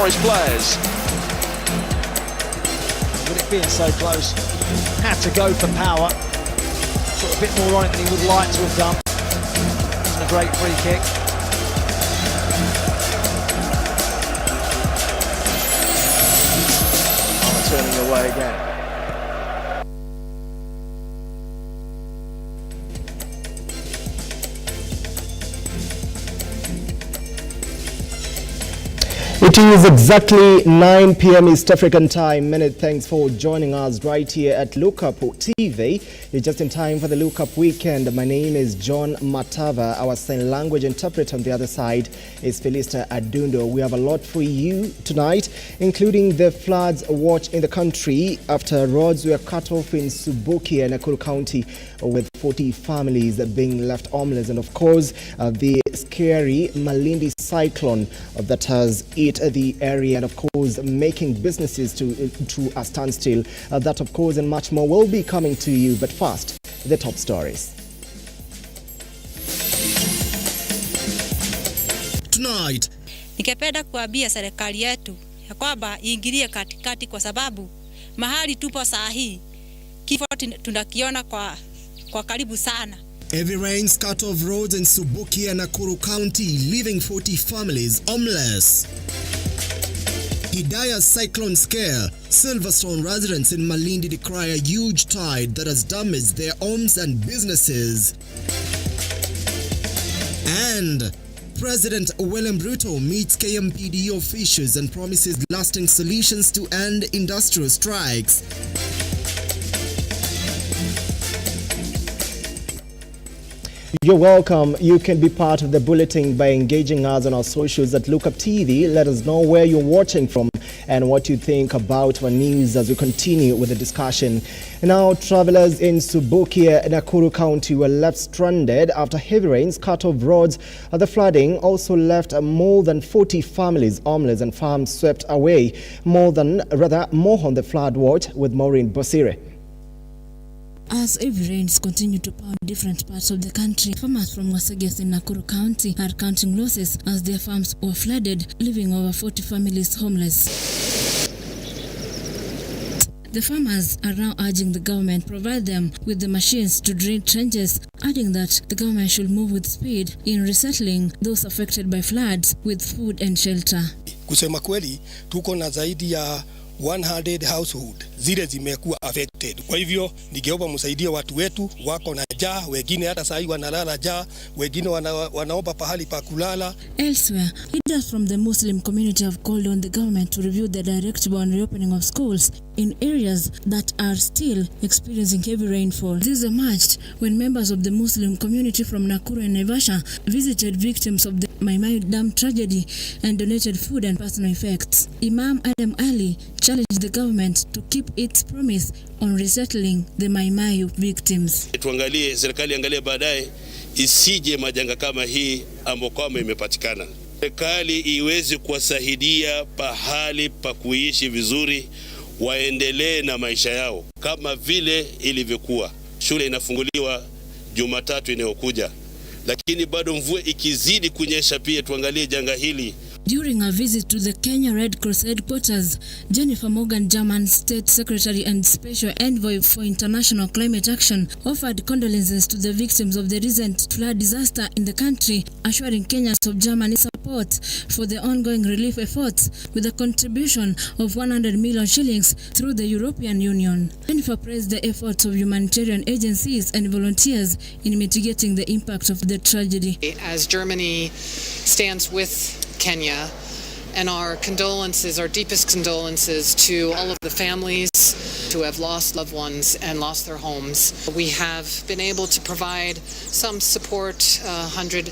for his players. With it being so close, had to go for power. Sort of a bit more on it than he would like to have done. It's a great free kick. Turning away again. It is exactly 9 p.m. East African time. Many thanks for joining us right here at Lookuptv. You're just in time for the Lookup Weekend. My name is John Matava. Our sign language interpreter on the other side is Felista Adundo. We have a lot for you tonight, including the floods watch in the country after roads were cut off in Subuki and Nakuru County, with 40 families being left homeless, and of course the scary Malindi cyclone that has hit the area and of course making businesses to a standstill. That of course and much more will be coming to you, but first, the top stories. Tonight, ningependa kuambia serikali yetu ya kwamba iingilie katikati, kwa sababu mahali tupo saa hii kifo tunakiona kwa karibu sana. Heavy rains cut off roads in Subuki and Nakuru County, leaving 40 families homeless. Hidaya's cyclone scare. Silverstone residents in Malindi decry a huge tide that has damaged their homes and businesses. And President William RUTO meets KMPD officials and promises lasting solutions to end industrial strikes. You're welcome. You can be part of the bulletin by engaging us on our socials at Lookuptv. Let us know where you're watching from and what you think about our news as we continue with the discussion. Now, travelers in Subuki and Nakuru County were left stranded after heavy rains cut off roads. The flooding also left more than 40 families homeless and farms swept away. More on the flood watch with Maroon Bosire. As heavy rains continue to pound different parts of the country, farmers from Wasages in Nakuru County are counting losses as their farms were flooded, leaving over 40 families homeless. The farmers are now urging the government to provide them with the machines to drain trenches, adding that the government should move with speed in resettling those affected by floods with food and shelter. Kusema kweli, tuko na zaidi ya 100 household zile zimekuwa affected. Kwa hivyo ningeomba msaidie watu wetu, wako na njaa, wengine hata sasa wanalala njaa, wengine wanaomba pahali pa kulala. Elsewhere, leaders from the Muslim community have called on the government to review the directive on reopening of schools in areas that are still experiencing heavy rainfall. This emerged when members of the Muslim community from Nakuru and Naivasha visited victims of the Maimai Dam tragedy and donated food and personal effects. Imam Adam Ali challenged the government to keep its promise on resettling the Maimai victims. Tuangalie, serikali angalie baadaye isije majanga kama hii ambayo kama imepatikana. Serikali iweze kuwasaidia pahali pa kuishi vizuri, waendelee na maisha yao kama vile ilivyokuwa. Shule inafunguliwa Jumatatu inayokuja, lakini bado mvua ikizidi kunyesha pia tuangalie janga hili. During a visit to the Kenya Red Cross headquarters, Jennifer Morgan, German State Secretary and Special Envoy for International Climate Action, offered condolences to the victims of the recent flood disaster in the country, assuring Kenyans of Germany's support for the ongoing relief efforts with a contribution of 100 million shillings through the European Union. Jennifer praised the efforts of humanitarian agencies and volunteers in mitigating the impact of the tragedy. As Germany stands with Kenya, and our condolences, our deepest condolences to all of the families who have lost loved ones and lost their homes. We have been able to provide some support, 100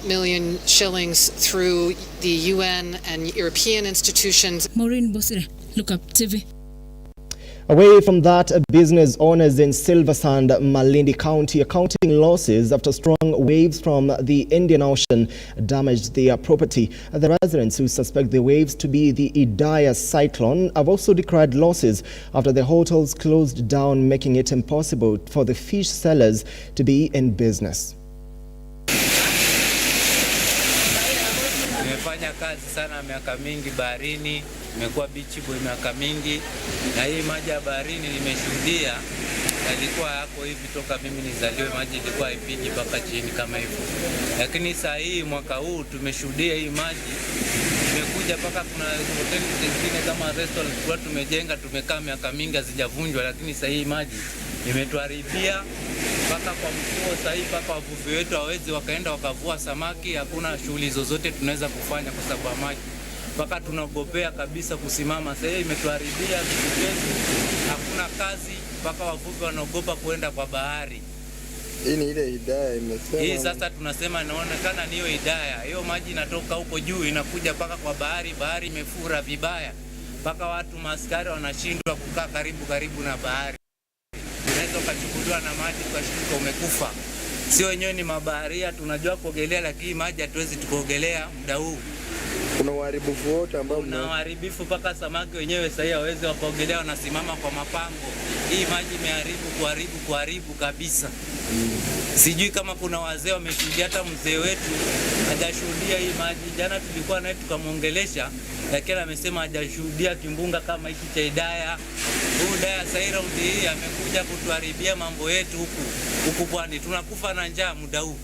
million shillings through the UN and European institutions. Maureen Bosire, Lookuptv. Away from that, business owners in Silversand, Malindi County, are counting losses after strong waves from the Indian Ocean damaged their property. The residents who suspect the waves to be the Hidaya cyclone have also declared losses after the hotels closed down, making it impossible for the fish sellers to be in business. Nimefanya kazi sana miaka mingi baharini, nimekuwa beach boy miaka mingi, na hii maji ya baharini nimeshuhudia yalikuwa yako hivi toka mimi nizaliwe, maji ilikuwa haipigi mpaka chini kama hivyo. Lakini saa hii mwaka huu tumeshuhudia hii maji imekuja mpaka kuna hoteli zingine kama restaurant kwa tumejenga, tumekaa miaka mingi hazijavunjwa, lakini saa hii maji imetuharibia mpaka kwa mfuo. Saa hii mpaka wavuvi wetu hawezi wakaenda wakavua samaki, hakuna shughuli zozote tunaweza kufanya kwa sababu ya maji. Mpaka tunagopea kabisa kusimama. Sasa hii imetuharibia vitu vyetu, hakuna kazi, mpaka wavuvi wanaogopa kuenda kwa bahari. Hii ni ile hidaya imesema. Hii sasa tunasema inaonekana ni hiyo hidaya. Hiyo maji inatoka huko juu inakuja mpaka kwa bahari, bahari imefura vibaya. Mpaka watu maaskari wanashindwa kukaa karibu na bahari. Unaweza ukachukuliwa na maji ukashtuka umekufa. Sio wenyewe ni mabaharia, tunajua kuogelea, lakini maji hatuwezi tukaogelea muda huu. Kuna uharibifu wote ambao kuna uharibifu mpaka samaki wenyewe sasa hawezi wakaogelea, wanasimama kwa mapango. Hii maji kuharibu kabisa. Sijui kama kuna wazee wameshuhudia, hata mzee wetu hajashuhudia hii maji. Jana tulikuwa naye tukamuongelesha, lakini amesema hajashuhudia kimbunga kama hiki cha hidaya. Huu hidaya Saira hii amekuja kutuharibia mambo yetu huku pwani. Tunakufa na njaa muda huu.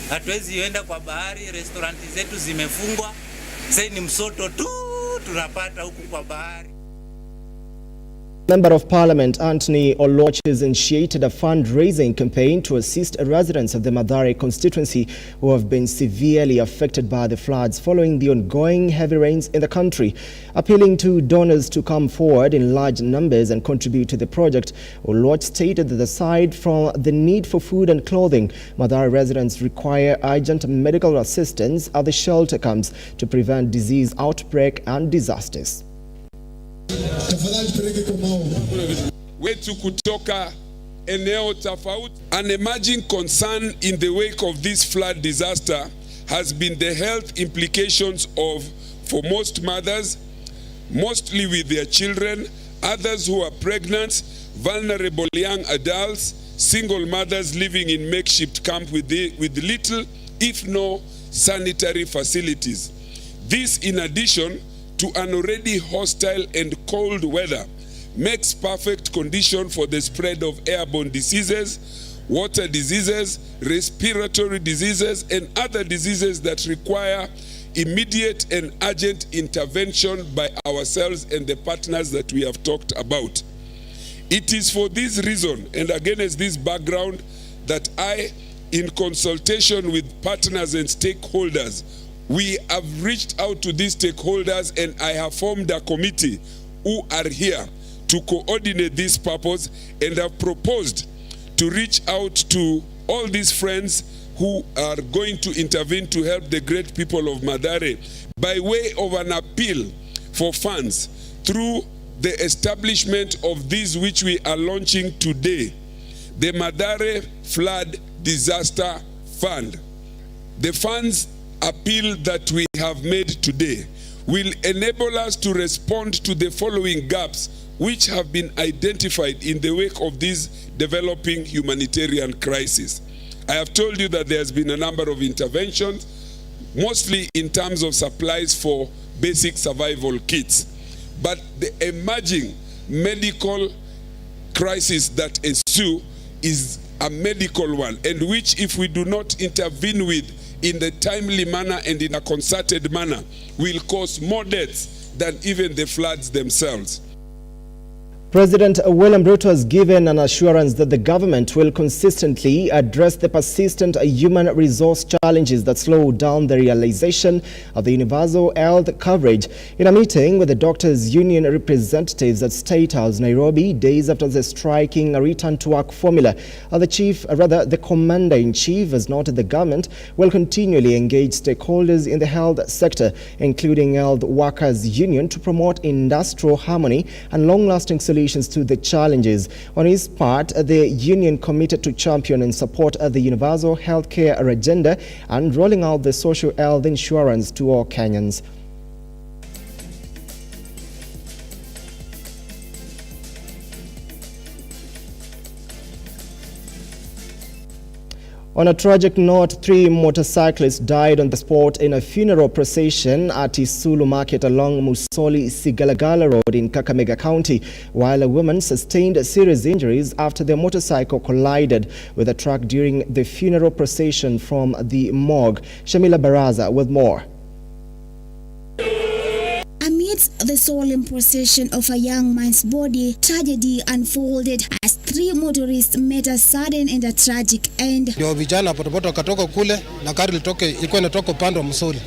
Hatuwezi enda kwa bahari, restauranti zetu zimefungwa. Sasa ni msoto tu tunapata huku kwa bahari. Member of Parliament Anthony Oloch has initiated a fundraising campaign to assist residents of the Mathare constituency who have been severely affected by the floods following the ongoing heavy rains in the country. Appealing to donors to come forward in large numbers and contribute to the project, Oloch stated that aside from the need for food and clothing, Mathare residents require urgent medical assistance at the shelter camps to prevent disease outbreak and disasters. Wetu kutoka eneo tofauti. An emerging concern in the wake of this flood disaster has been the health implications for most mothers, mostly with their children, others who are pregnant, vulnerable young adults, single mothers living in makeshift camp with little, if no, sanitary facilities. This, in addition to an already hostile and cold weather, makes perfect condition for the spread of airborne diseases, water diseases, respiratory diseases, and other diseases that require immediate and urgent intervention by ourselves and the partners that we have talked about. It is for this reason, and against this background, that I, in consultation with partners and stakeholders, we have reached out to these stakeholders, and I have formed a committee who are here to coordinate this purpose, and have proposed to reach out to all these friends who are going to intervene to help the great people of Mathare by way of an appeal for funds through the establishment of these which we are launching today, the Mathare Flood Disaster Fund. The funds appeal that we have made today will enable us to respond to the following gaps which have been identified in the wake of this developing humanitarian crisis. I have told you that there has been a number of interventions, mostly in terms of supplies for basic survival kits. But the emerging medical crisis that ensue is a medical one, and which, if we do not intervene with in the timely manner and in a concerted manner, will cause more deaths than even the floods themselves. President William RUTO has given an assurance that the government will consistently address the persistent human resource challenges that slow down the realization of the universal health coverage. In a meeting with the Doctors' Union representatives at State House, Nairobi, days after the striking return-to-work formula, the Commander-in-Chief has noted the government will continually engage stakeholders in the health sector, including Health Workers' Union, to promote industrial harmony and long-lasting solutions to the challenges. On his part, the union committed to champion and support the universal healthcare agenda and rolling out the social health insurance to all Kenyans. On a tragic note, 3 motorcyclists died on the spot in a funeral procession at Isulu Market along Musoli-Sigalagala Road in Kakamega County, while a woman sustained serious injuries after their motorcycle collided with a truck during the funeral procession from the morgue. Shamila Baraza with more. Amidst the solemn procession of a young man's body, tragedy unfolded as 3 motorists met a sudden and a tragic end. Ndio vijana potopoto wakatoka kule na gari ilikuwa inatoka upande wa Musoli.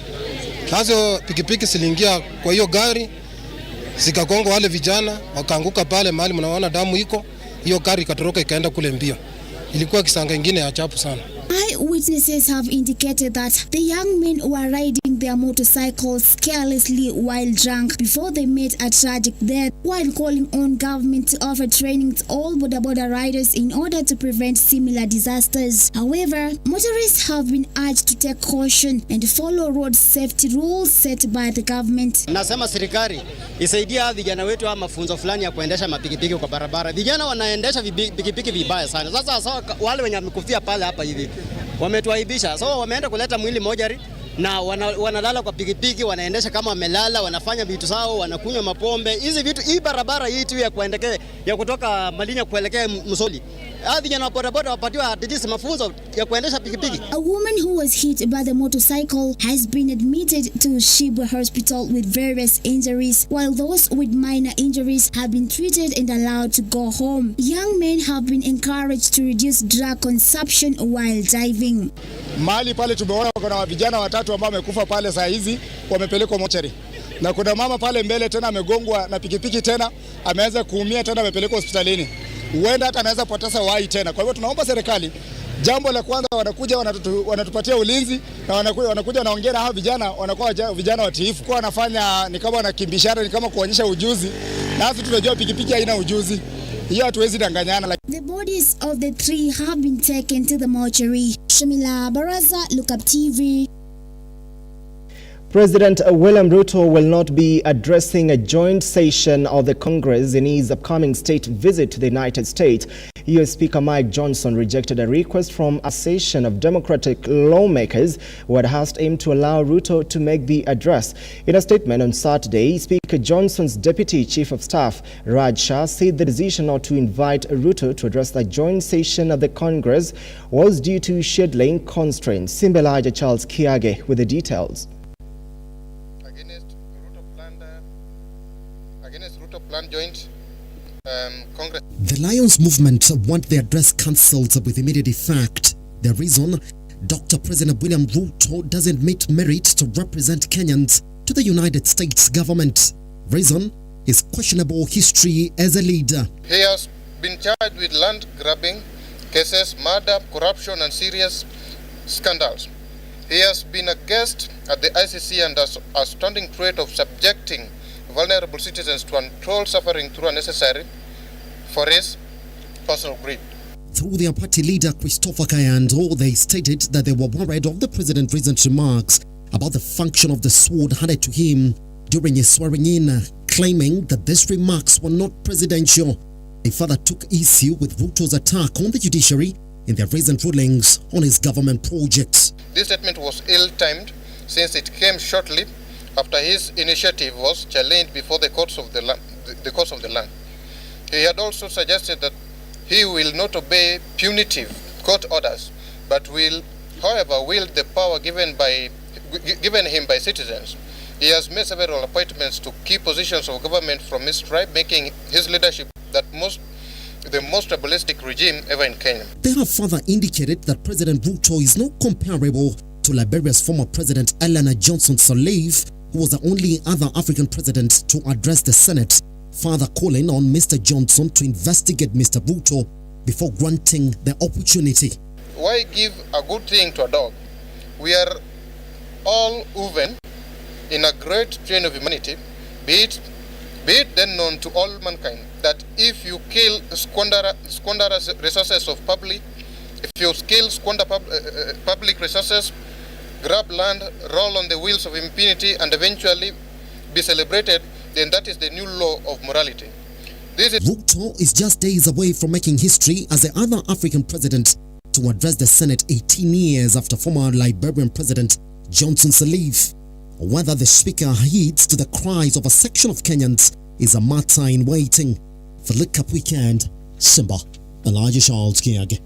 Sasa pikipiki ziliingia kwa hiyo gari, zikagonga wale vijana, wakaanguka pale mahali mnaona damu iko. Hiyo gari ikatoroka ikaenda kule mbio. Ilikuwa kisanga ingine ya chapu sana. Eyewitnesses have indicated that the young men were riding their motorcycles carelessly while drunk before they met a tragic death, while calling on government to offer training to all boda riders in order to prevent similar disasters. However, motorists have been urged to take caution and follow road safety rules set by the government. Nasema serikali isaidia vijana wetu ama mafunzo fulani ya kuendesha mapikipiki kwa barabara. Vijana wanaendesha pikipiki vibaya sana. Sasa wale wenye wamekufia pale hapa hivi wametuaibisha. So wameenda kuleta mwili mojari na wanalala kwa pikipiki, wanaendesha kama wamelala, wanafanya vitu sawa, wanakunywa mapombe. Hizi vitu, hii barabara hii tu ya kutoka Malinya kuelekea Musoli. Vijana wa bodaboda wapatiwa atijisi mafunzo ya kuendesha pikipiki. A woman who was hit by the motorcycle has been admitted to Shibwe Hospital with various injuries, while those with minor injuries have been treated and allowed to go home. Young men have been encouraged to reduce drug consumption while driving. Mahali pale tumeona kuna vijana watatu ambao wamekufa pale saa hizi, wamepelekwa mochari. Na kuna mama pale mbele tena amegongwa na pikipiki tena, ameweza kuumia tena, amepelekwa hospitalini. Huenda hata anaweza poteza uhai tena. Kwa hivyo tunaomba serikali, jambo la kwanza wanakuja wanatupatia ulinzi, na wanakuja wanaongea na hao vijana, wanakuwa vijana watiifu, kwa wanafanya ni kama wanakimbishana, ni kama kuonyesha ujuzi. Na sisi tunajua pikipiki haina ujuzi. Hiyo hatuwezi danganyana. The bodies of the 3 have been taken to the mortuary. Shamila Baraza, Lookuptv. President William RUTO will not be addressing a joint session of the Congress in his upcoming state visit to the United States. US Speaker Mike Johnson rejected a request from a session of Democratic lawmakers who had asked him to allow RUTO to make the address. In a statement on Saturday, Speaker Johnson's Deputy Chief of Staff, Raj Shah, said the decision not to invite RUTO to address the joint session of the Congress was due to scheduling constraints. Simbelaja Charles Kiage with the details. Against RUTO plan joint Congress. The Lions movement want the address cancelled with immediate effect. The reason, Dr. President William RUTO doesn't meet merit to represent Kenyans to the United States government. Reason, his questionable history as a leader. He has been charged with land grabbing cases, murder, corruption and serious scandals. He has been a guest at the ICC and has a standing threat of subjecting vulnerable citizens to untold suffering through unnecessary for his personal greed. Through their party leader Christopher Kayando, they stated that they were worried of the president's recent remarks about the function of the sword handed to him during his swearing-in, claiming that these remarks were not presidential. They further took issue with RUTO's attack on the judiciary in their recent rulings on his government projects. This statement was ill-timed since it came shortly after his initiative was challenged before the courts of the land. He had also suggested that he will not obey punitive court orders, but will, however, wield the power given him by citizens. He has made several appointments to key positions of government from his tribe, making his leadership the most tribalistic regime ever in Kenya. They have further indicated that President RUTO is not comparable to Liberia's former President Ellen Johnson Sirleaf, who was the only other African president to address the Senate, further calling on Mr. Johnson to investigate Mr. RUTO before granting the opportunity. Why give a good thing to a dog? We are all woven in a great chain of humanity, be it then known to all mankind that if you squander resources of public, squander public resources, grab land, roll on the wheels of impunity, and eventually be celebrated, then that is the new law of morality. RUTO is just days away from making history as the other African president to address the Senate 18 years after former Liberian President Johnson Sirleaf. Whether the Speaker heeds to the cries of a section of Kenyans is a matter in waiting. For Lookup Weekend, Simba, Elijah Charles Kiag.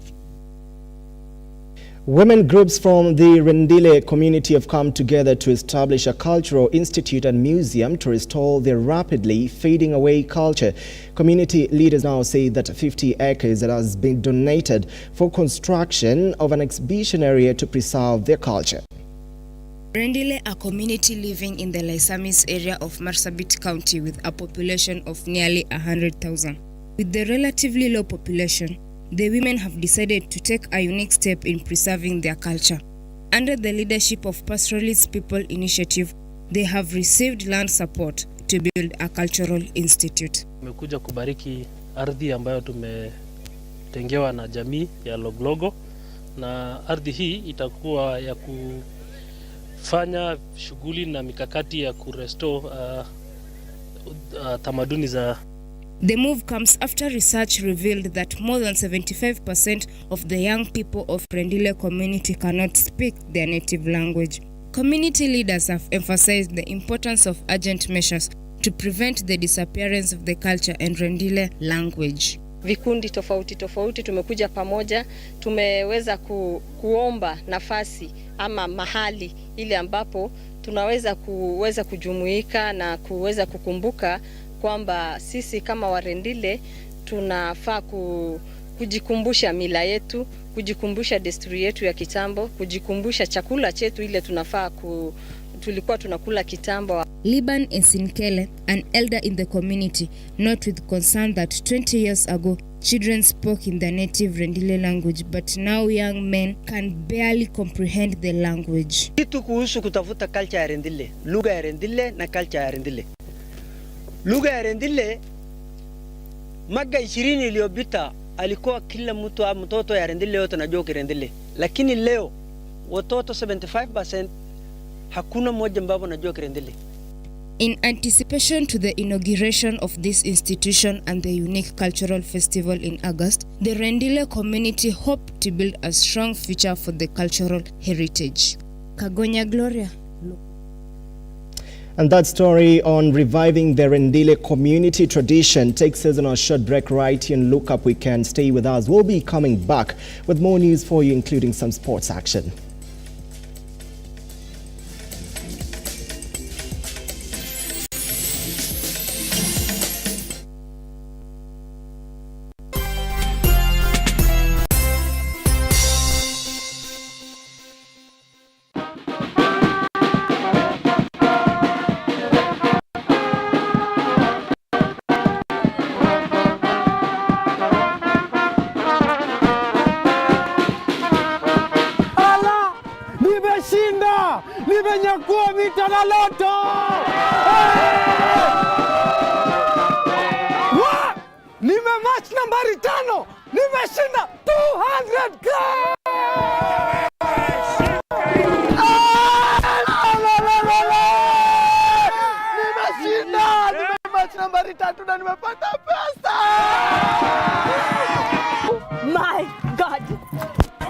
Women groups from the Rendile community have come together to establish a cultural institute and museum to restore their rapidly fading away culture. Community leaders now say that 50 acres has been donated for construction of an exhibition area to preserve their culture. Rendile, a community living in the Laisamis area of Marsabit County with a population of nearly 100,000. With the relatively low population, the women have decided to take a unique step in preserving their culture. Under the leadership of Pastoralist People Initiative, they have received land support to build a cultural institute. Tumekuja kubariki ardhi ambayo tumetengewa na jamii ya Loglogo, na ardhi hii itakuwa ya kufanya shughuli na mikakati ya kurestore tamaduni za. The move comes after research revealed that more than 75% of the young people of Rendile community cannot speak their native language. Community leaders have emphasized the importance of urgent measures to prevent the disappearance of the culture and Rendile language. Vikundi tofauti tofauti tumekuja pamoja, tumeweza kuomba nafasi ama mahali ile ambapo tunaweza kujumuika na kuweza kukumbuka kwamba sisi kama Warendile tunafaa kujikumbusha mila yetu, kujikumbusha desturi yetu ya kitambo, kujikumbusha chakula chetu ile tulikuwa tunakula kitambo. Liban Esinkele, an elder in the community, note with concern that 20 years ago children spoke in their native Rendile language, but now young men can barely comprehend the language. Kitu kuhusu kutafuta culture ya Rendile, lugha ya Rendile na culture ya Rendile. Lugha ya Rendile mwaka 20 iliyopita alikuwa kila mtoto ya Rendile yote anajua Kirendile, lakini leo watoto 75% hakuna mmoja ambao anajua Kirendile. In anticipation to the inauguration of this institution and the unique cultural festival in August, the Rendile community hope to build a strong future for the cultural heritage. Kagonya Gloria. And that story on reviving the Rendile community tradition takes us on a short break right here in Lookup Weekend. Stay with us. We'll be coming back with more news for you, including some sports action. Nimenyakua mita na loto! Nimematch nambari 5! Nimeshinda 200k! Nimeshinda! Nimematch nambari 3 na nimepata pesa! My God!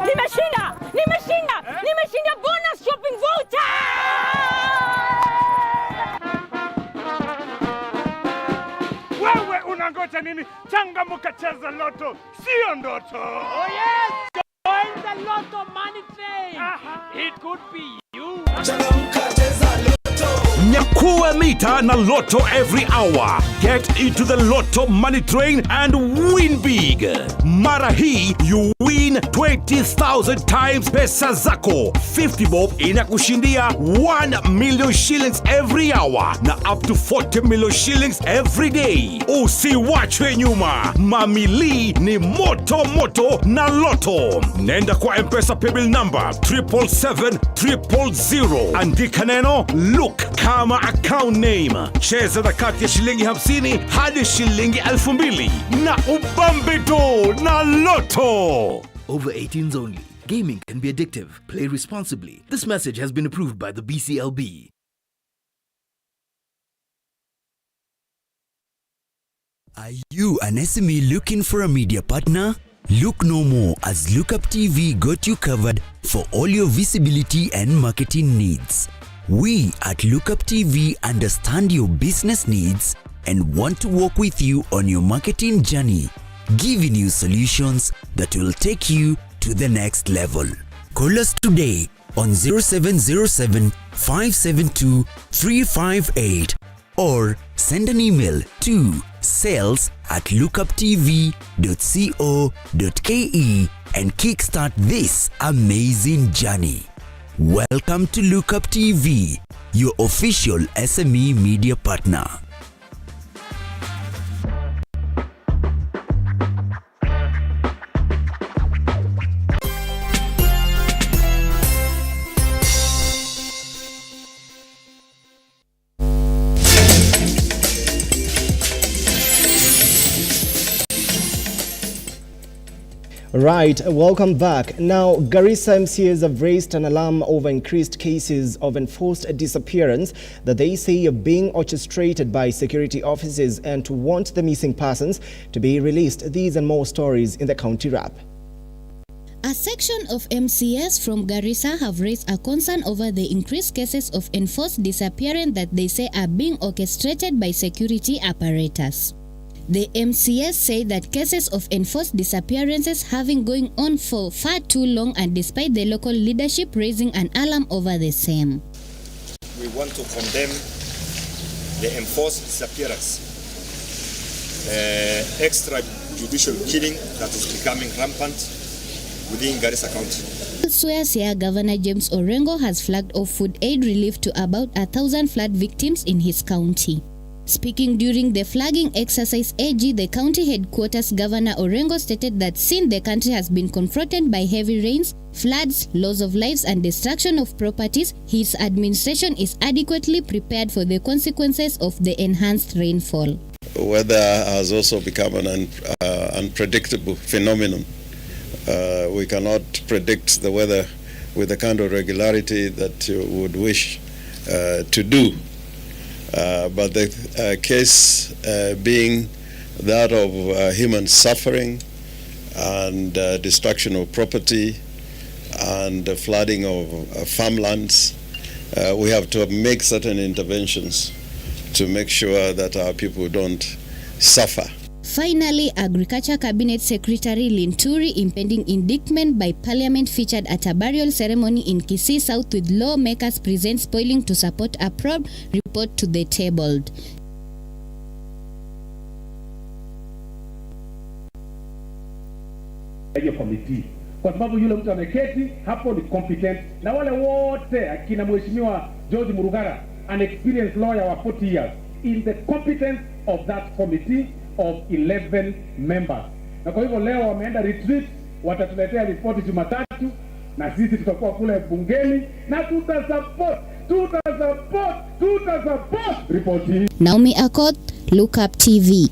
Nimeshinda! Nimeshinda! Nimeshinda bonus shopping voucher! Wewe unangoja nini? Changamka, cheza loto, sio ndoto. Oh yes! Join the Lotto money train! It could be you! Changamka, cheza loto! Nyakua mita na Lotto every hour. Get into the Lotto money train and win big. Mara hii you win 20,000 times pesa zako. 50 bob inakushindia 1 million shillings every hour na up to 40 million shillings every day. Usiwachwe nyuma. Mamili ni moto moto na Lotto. Nenda kwa M-Pesa paybill number 777-000. Andika neno look kama account name. Cheza na kati ya shilingi 50 hadi shilingi 2,000 na ubambeto na Lotto. Over 18s only. Gaming can be addictive. Play responsibly. This message has been approved by the BCLB. Are you an SME looking for a media partner? Look no more, as Lookuptv got you covered for all your visibility and marketing needs. We at Lookuptv understand your business needs and want to work with you on your marketing journey, giving you solutions that will take you to the next level. Call us today on 0707 572 358 or send an email to sales@lookuptv.co.ke and kickstart this amazing journey. Welcome to Lookuptv, your official SME media partner. Right, welcome back. Now, Garissa MCAs have raised an alarm over increased cases of enforced disappearance that they say are being orchestrated by security officers and to want the missing persons to be released. These and more stories in the county wrap. A section of MCAs from Garissa have raised a concern over the increased cases of enforced disappearance that they say are being orchestrated by security apparatus. The MCAs say that cases of enforced disappearances have been going on for far too long, and despite the local leadership raising an alarm over the same. We want to condemn the enforced disappearance, extrajudicial killing that is becoming rampant within Garissa County. Elsewhere, Siaya Governor James Orengo has flagged off food aid relief to about 1,000 flood victims in his county. Speaking during the flagging exercise, AG, the county headquarters, Governor Orengo stated that since the country has been confronted by heavy rains, floods, loss of lives and destruction of properties, his administration is adequately prepared for the consequences of the enhanced rainfall. Weather has also become an unpredictable phenomenon. We cannot predict the weather with the kind of regularity that you would wish to do. But the case being that of human suffering and destruction of property and flooding of farmlands, we have to make certain interventions to make sure that our people don't suffer. Finally, Agriculture Cabinet Secretary Linturi impending indictment by Parliament featured at a burial ceremony in Kisii South, with lawmakers present spoiling to support a probe report to the tabled. Hiyo committee kwa sababu yule mtu ameketi hapo ni competent, na wale wote akina mheshimiwa George Murugara, an experienced lawyer wa 40 years, in the competence of that committee of 11 members. Na kwa hivyo leo wameenda retreat, watatuletea ripoti Jumatatu na sisi tutakuwa kule bungeni na tutasupport ripoti hii. Naomi Akot, Lookuptv.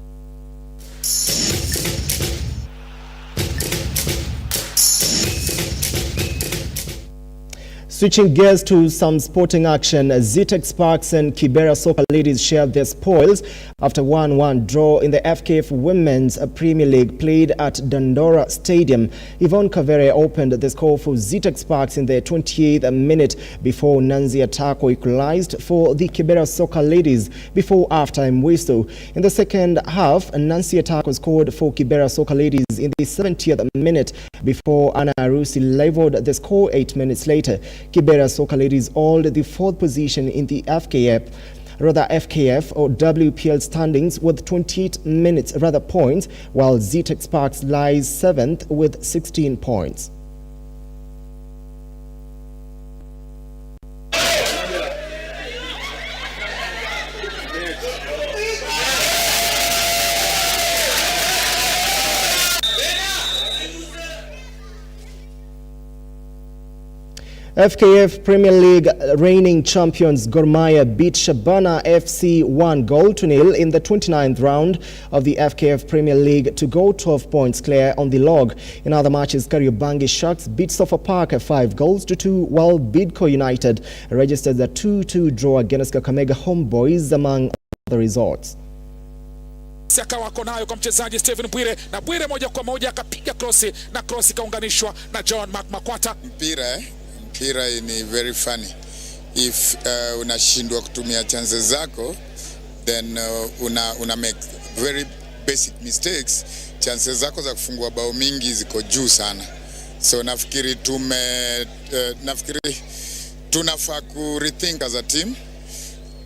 Switching gears to some sporting action, Zitex Sparks and Kibera Soccer Ladies shared their spoils after 1-1 draw in the FKF Women's Premier League played at Dandora Stadium. Yvonne Kavere opened the score for Zitex Sparks in the 28th minute before Nancy Atako equalized for the Kibera Soccer Ladies before halftime whistle. In the second half, Nancy Atako scored for Kibera Soccer Ladies in the 70th minute before Anna Arusi leveled the score 8 minutes later. Kibera Soccer Ladies hold the fourth position in the FKF or WPL standings with 28 points, while Zitex Sparks lies 7th with 16 points. FKF Premier League reigning champions Gor Mahia beat Shabana FC 1-0 in the 29th round of the FKF Premier League to go 12 points clear on the log. In other matches, Kariobangi Sharks beat Sofapaka 5-2, while Bidco United registered a 2-2 draw against Kakamega Homeboys, among other results. nafasi akawa ako nayo kwa mchezaji Stephen Bwire, na Bwire moja kwa moja akapiga krosi na krosi kaunganishwa na John Makwata. Mpira ni very funny. If unashindwa kutumia chances zako, then una make very basic mistakes, chances zako za kufungua bao mingi ziko juu sana. So nafikiri tunafaa ku rethink as a team,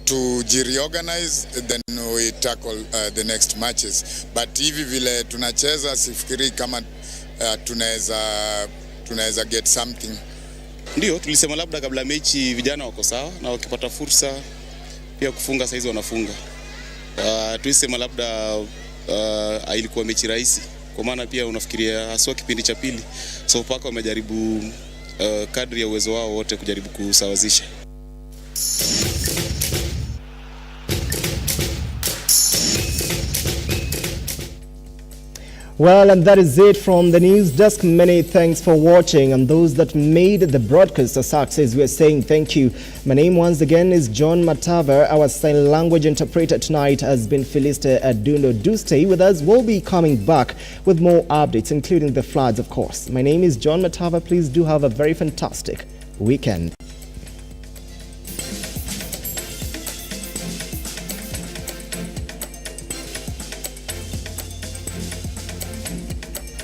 to reorganize, then we tackle the next matches. But hivi vile tunacheza, sifikiri kama tunaweza get something. Ndio tulisema labda kabla mechi vijana wako sawa, na wakipata fursa pia kufunga saizi wanafunga. Tulisema labda ilikuwa mechi rahisi, kwa maana pia unafikiria haswa kipindi cha pili Sofapaka wamejaribu kadri ya uwezo wao wote kujaribu kusawazisha. Well, and that is it from the news desk. Many thanks for watching, and those that made the broadcast a success, we are saying thank you. My name once again is John Matava. Our sign language interpreter tonight has been Felista Aduno. Do stay with us. We'll be coming back with more updates, including the floods, of course. My name is John Matava. Please do have a very fantastic weekend.